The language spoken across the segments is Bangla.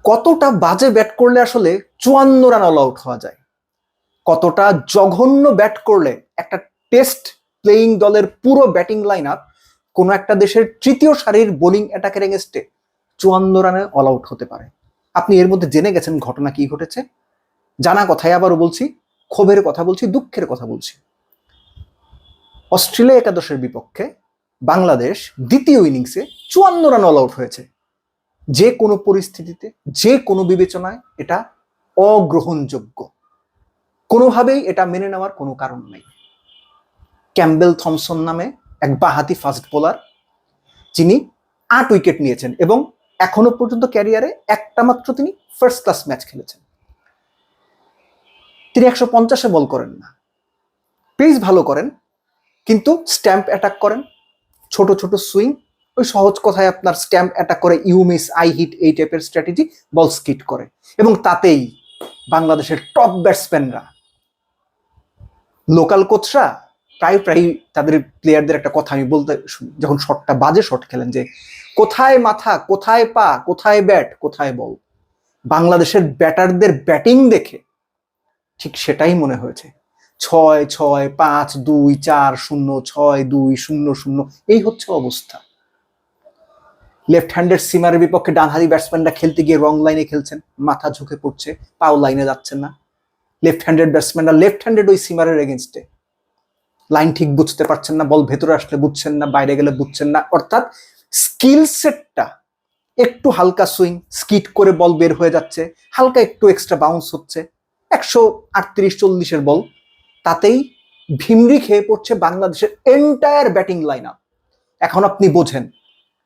কতটা বাজে ব্যাট করলে আসলে 54 রান অল আউট হওয়া যায়, কতটা জঘন্য ব্যাট করলে একটা টেস্ট প্লেয়িং দলের পুরো ব্যাটিং লাইন আপ কোনো একটা দেশের তৃতীয় সারির বোলিং অ্যাটাকের এগেনস্টে 54 রানে অল আউট হতে পারে। আপনি এর মধ্যে জেনে গেছেন ঘটনা কি ঘটেছে। জানা কথাই আবারও বলছি, ক্ষোভের কথা বলছি, দুঃখের কথা বলছি। অস্ট্রেলিয়া একাদশের বিপক্ষে বাংলাদেশ দ্বিতীয় ইনিংসে 54 রান অল আউট হয়েছে। যে কোনো পরিস্থিতিতে, যে কোনো বিবেচনায় এটা অগ্রহণযোগ্য, কোনোভাবেই এটা মেনে নেওয়ার কোনো কারণ নেই। ক্যাম্বেল থমসন নামে এক বাঁহাতি ফাস্ট বোলার, যিনি 8 উইকেট নিয়েছেন এবং এখনো পর্যন্ত ক্যারিয়ারে একটা মাত্র তিনি ফার্স্ট ক্লাস ম্যাচ খেলেছেন। তিনি 150-এ বল করেন না, পেস ভালো করেন, কিন্তু স্ট্যাম্প অ্যাটাক করেন, ছোট ছোট সুইং, ওই সহজ কথায় আপনার স্ট্যাম্প অ্যাটাক করে, ইউ মিস আই হিট, এই টাইপের স্ট্র্যাটেজি, বল স্কিট করে। এবং তাতেই বাংলাদেশের টপ ব্যাটসম্যানরা, লোকাল কোচরা প্রায় তাদের প্লেয়ারদের একটা কথা আমি বলতে শুনি, যখন শটটা বাজে শট খেলেন, যে কোথায় মাথা, কোথায় পা, কোথায় ব্যাট, কোথায় বল। বাংলাদেশের ব্যাটারদের ব্যাটিং দেখে ঠিক সেটাই মনে হয়েছে। 6-6, 5-2-4-0, 6-2-0-0, এই হচ্ছে অবস্থা। লেফট হ্যান্ডের সিমারের বিপক্ষে ডানহাতি ব্যাটসম্যানরা খেলতে গিয়ে রং লাইনে খেলছেন, মাথা ঝুঁকে পড়ছে, পাও লাইনে যাচ্ছেন না। লেফট হ্যান্ডেড ব্যাটসম্যানরা লেফট হ্যান্ডেড ওই সিমারের এগেনস্টে লাইন ঠিক বুঝতে পারছেন না, বল ভেতরে আসলে বুঝছেন না, বাইরে গেলে বুঝছেন না। অর্থাৎ স্কিল সেটটা একটু হালকা সুইং, স্কিট করে বল বের হয়ে যাচ্ছে, হালকা একটু এক্সট্রা বাউন্স হচ্ছে, 138-40-এর বল, তাতেই ভিমরি খেয়ে পড়ছে বাংলাদেশের এন্টায়ার ব্যাটিং লাইন আপ। এখন আপনি বোঝেন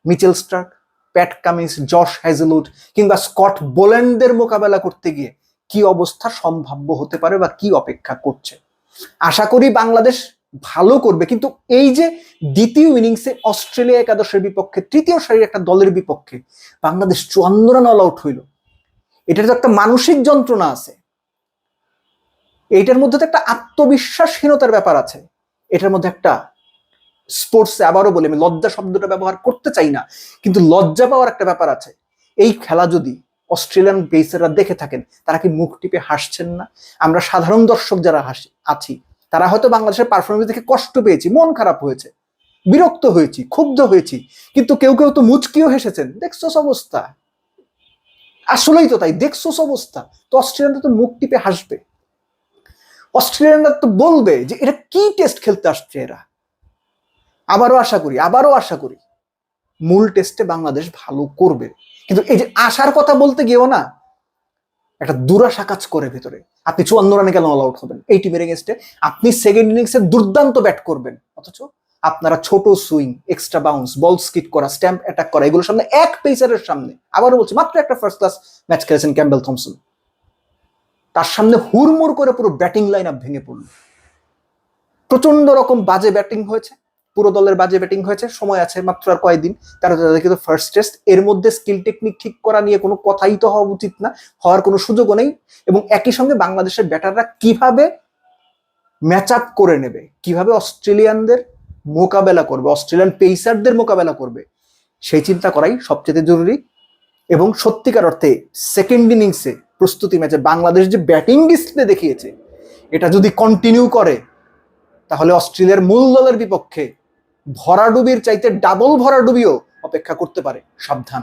Mitchell Starc, Pat Cummins, Josh Hazlewood কিংবা স্কট বোল্যান্ডের মোকাবেলা করতে গিয়ে কি অবস্থা সম্ভাব্য হতে পারে বা কি অপেক্ষা করছে। আশা করি বাংলাদেশ ভালো করবে, কিন্তু এই যে দ্বিতীয় ইনিংসে অস্ট্রেলিয়া একাদশের বিপক্ষে তৃতীয় সারির একটা দলের বিপক্ষে বাংলাদেশ 54 রান অল আউট হইল, এটার তো একটা মানসিক যন্ত্রণা আছে, এইটার মধ্যে তো একটা আত্মবিশ্বাসহীনতার ব্যাপার আছে, এটার মধ্যে একটা স্পোর্টসে, আবারও বলি, আমি লজ্জা শব্দটা ব্যবহার করতে চাই না, কিন্তু লজ্জা পাওয়ার একটা ব্যাপার আছে। এই খেলা যদি অস্ট্রেলিয়ান পেসাররা দেখে থাকেন, তারা কি মুখ টিপে হাসছেন না? আমরা সাধারণ দর্শক যারা আছি, তারা হয়তো বাংলাদেশের পারফরমেন্স দেখে কষ্ট পেয়েছি, মন খারাপ হয়েছে, বিরক্ত হয়েছি, ক্ষুব্ধ হয়েছি, কিন্তু কেউ কেউ তো মুচকিও হেসেছেন, দেখছোস অবস্থা। আসলেই তো তাই, দেখছোস অবস্থা। তো অস্ট্রেলিয়ানরা তো মুখ টিপে হাসবে, অস্ট্রেলিয়ানরা তো বলবে যে এটা কি টেস্ট খেলতে আসছে এরা। আবারও আশা করি মূল টেস্টে বাংলাদেশ ভালো করবে, কিন্তু এই যে আশার কথা বলতে গিয়েও না একটা দুরাশা কাজ করে ভেতরে। আপনি 54 রানে কেন অল আউট হবেন এই টিমের এগেনস্টে? আপনি সেকেন্ড ইনিংসে দুর্দান্ত ব্যাট করবেন, অথচ আপনারা ছোট সুইং, এক্সট্রা বাউন্স, বল স্কিট করা, স্ট্যাম্প অ্যাটাক করা, এগুলোর সামনে, এক পেসারের সামনে, আবারও বলছি, মাত্র একটা ফার্স্ট ক্লাস ম্যাচ খেলেছেন ক্যাম্বেল থমসন, তার সামনে হুড়মুড় করে পুরো ব্যাটিং লাইন আপ ভেঙে পড়ল। প্রচন্ড রকম বাজে ব্যাটিং হয়েছে, পুরো দলের বাজে ব্যাটিং হয়েছে। সময় আছে মাত্র আর কয়েকদিন, তাদের কিন্তু ফার্স্ট টেস্ট, এর মধ্যে স্কিল টেকনিক ঠিক করা নিয়ে কোনো কথাই তো হওয়া উচিত না, হওয়ার কোনো সুযোগও নেই। এবং একই সঙ্গে বাংলাদেশের ব্যাটাররা কিভাবে ম্যাচ আপ করে নেবে, কিভাবে অস্ট্রেলিয়ানদের মোকাবেলা করবে, অস্ট্রেলিয়ান পেসারদের মোকাবেলা করবে, সেই চিন্তা করাই সবচেয়ে জরুরি। এবং সত্যিকার অর্থে সেকেন্ড ইনিংসে প্রস্তুতি ম্যাচে বাংলাদেশ যে ব্যাটিং ডিসপ্লে দেখিয়েছে, এটা যদি কন্টিনিউ করে, তাহলে অস্ট্রেলিয়ার মূল দলের বিপক্ষে ভরাডুবির চাইতে ডাবল ভরাডুবিও অপেক্ষা করতে পারে। সাবধান।